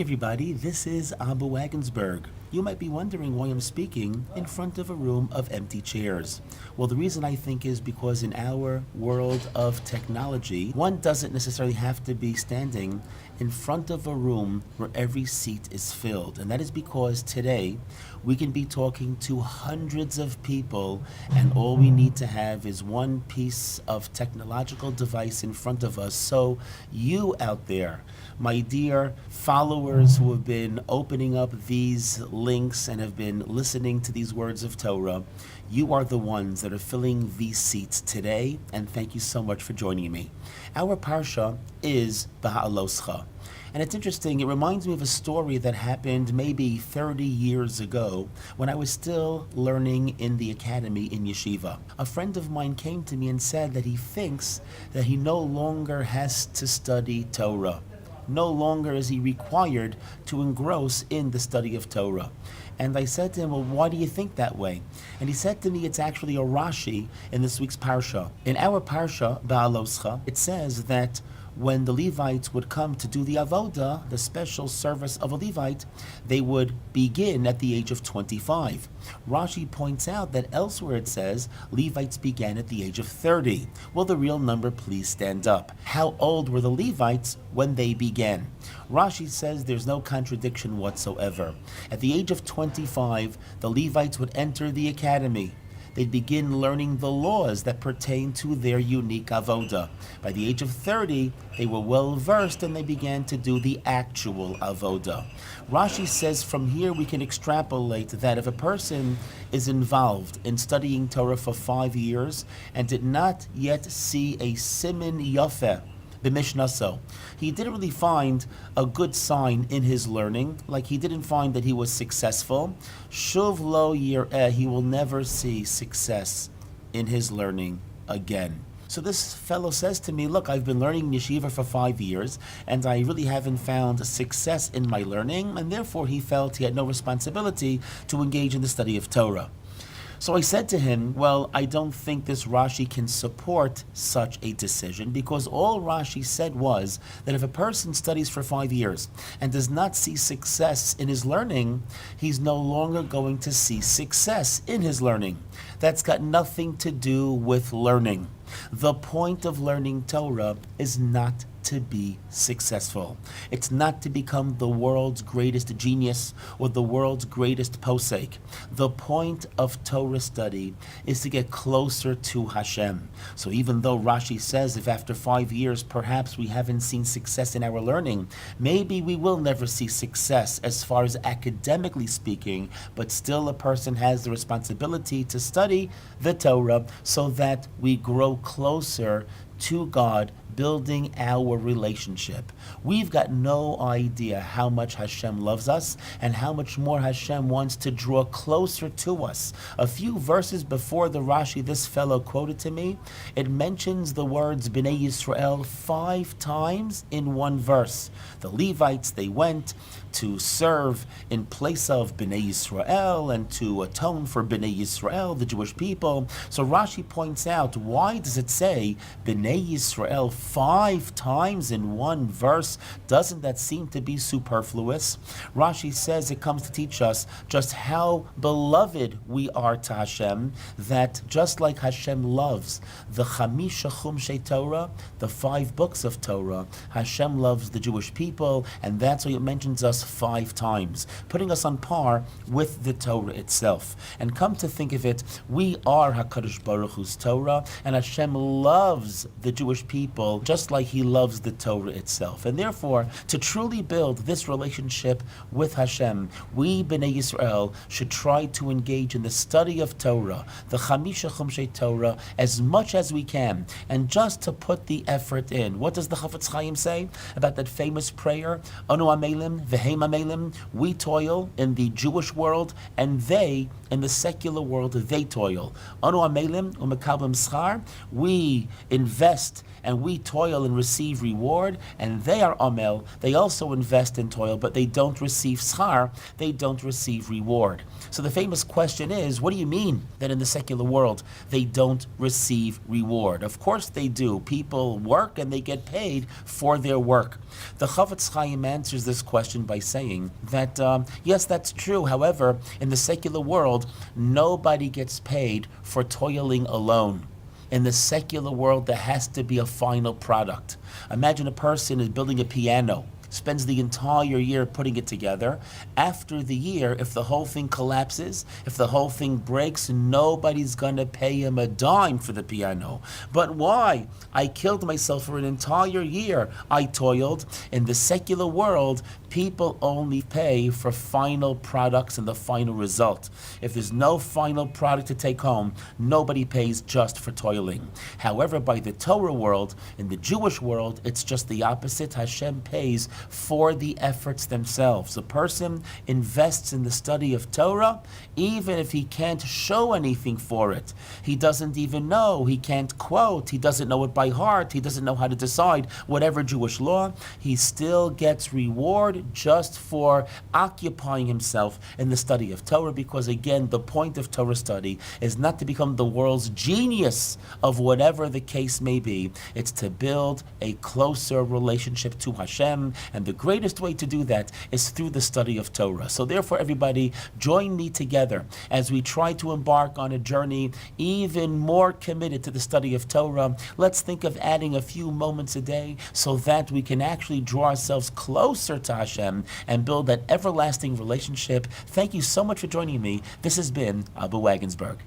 everybody, this is Rabbi Wagensberg. You might be wondering why I'm speaking in front of a room of empty chairs. Well, the reason I think is because in our world of technology, one doesn't necessarily have to be standing in front of a room where every seat is filled. And that is because today we can be talking to hundreds of people and all we need to have is one piece of technological device in front of us. So you out there, my dear followers who have been opening up these links and have been listening to these words of Torah, you are the ones that are filling these seats today, and thank you so much for joining me. Our Parsha is Behaaloscha. And it's interesting, it reminds me of a story that happened maybe 30 years ago when I was still learning in the academy in yeshiva. A friend of mine came to me and said that he thinks that he no longer has to study Torah. No longer is he required to engross in the study of Torah. And I said to him, well, why do you think that way? And he said to me, it's actually a Rashi in this week's Parsha. In our Parsha, Behaaloscha, it says that when the Levites would come to do the avodah, the special service of a Levite, they would begin at the age of 25. Rashi points out that elsewhere it says Levites began at the age of 30. Will the real number please stand up? How old were the Levites when they began? Rashi says there's no contradiction whatsoever. At the age of 25, the Levites would enter the academy. They'd begin learning the laws that pertain to their unique avodah. By the age of 30, they were well versed and they began to do the actual avodah. Rashi says from here we can extrapolate that if a person is involved in studying Torah for 5 years and did not yet see a simin yafeh, b'mishnaso, he didn't really find a good sign in his learning, like he didn't find that he was successful. Shuv lo yireh, he will never see success in his learning again. So this fellow says to me, look, I've been learning yeshiva for 5 years, and I really haven't found success in my learning, and therefore he felt he had no responsibility to engage in the study of Torah. So I said to him, well, I don't think this Rashi can support such a decision because all Rashi said was that if a person studies for 5 years and does not see success in his learning, he's no longer going to see success in his learning. That's got nothing to do with learning. The point of learning Torah is not to be successful. It's not to become the world's greatest genius or the world's greatest posek. The point of Torah study is to get closer to Hashem. So even though Rashi says if after 5 years perhaps we haven't seen success in our learning, maybe we will never see success as far as academically speaking, but still a person has the responsibility to study the Torah so that we grow closer to God, building our relationship. We've got no idea how much Hashem loves us and how much more Hashem wants to draw closer to us. A few verses before the Rashi this fellow quoted to me, it mentions the words Bnei Yisrael 5 times in one verse. The Levites, they went to serve in place of Bnei Yisrael and to atone for Bnei Yisrael, the Jewish people. So Rashi points out, why does it say Bnei Yisrael 5 times in one verse? Doesn't that seem to be superfluous? Rashi says it comes to teach us just how beloved we are to Hashem, that just like Hashem loves the Chamisha Chumshei Torah, the 5 books of Torah, Hashem loves the Jewish people, and that's why it mentions us 5 times, putting us on par with the Torah itself. And come to think of it, we are HaKadosh Baruch Hu's Torah, and Hashem loves the Jewish people just like He loves the Torah itself. And therefore, to truly build this relationship with Hashem, we Bnei Yisrael should try to engage in the study of Torah, the Chamisha Chumshei Torah, as much as we can, and just to put the effort in. What does the Chafetz Chaim say about that famous prayer? Anu amelim v'heim amelim. We toil in the Jewish world, and they in the secular world, they toil. Anu amelim u'mekablim schar. We invest invest and we toil and receive reward, and they are amel, they also invest and toil, but they don't receive schar, they don't receive reward. So the famous question is, what do you mean that in the secular world they don't receive reward? Of course they do. People work and they get paid for their work. The Chavetz Chaim answers this question by saying that, yes, that's true. However, in the secular world, nobody gets paid for toiling alone. In the secular world, there has to be a final product. Imagine a person is building a piano, spends the entire year putting it together. After the year, if the whole thing collapses, if the whole thing breaks, nobody's going to pay him a dime for the piano. But why? I killed myself for an entire year. I toiled. In the secular world, people only pay for final products and the final result. If there's no final product to take home, nobody pays just for toiling. However, by the Torah world, in the Jewish world, it's just the opposite. Hashem pays for the efforts themselves. A person invests in the study of Torah, even if he can't show anything for it. He doesn't even know, he can't quote, he doesn't know it by heart, he doesn't know how to decide whatever Jewish law. He still gets reward just for occupying himself in the study of Torah, because again, the point of Torah study is not to become the world's genius of whatever the case may be. It's to build a closer relationship to Hashem, and the greatest way to do that is through the study of Torah. So therefore, everybody, join me together as we try to embark on a journey even more committed to the study of Torah. Let's think of adding a few moments a day so that we can actually draw ourselves closer to Hashem and build that everlasting relationship. Thank you so much for joining me. This has been Rabbi Wagensberg.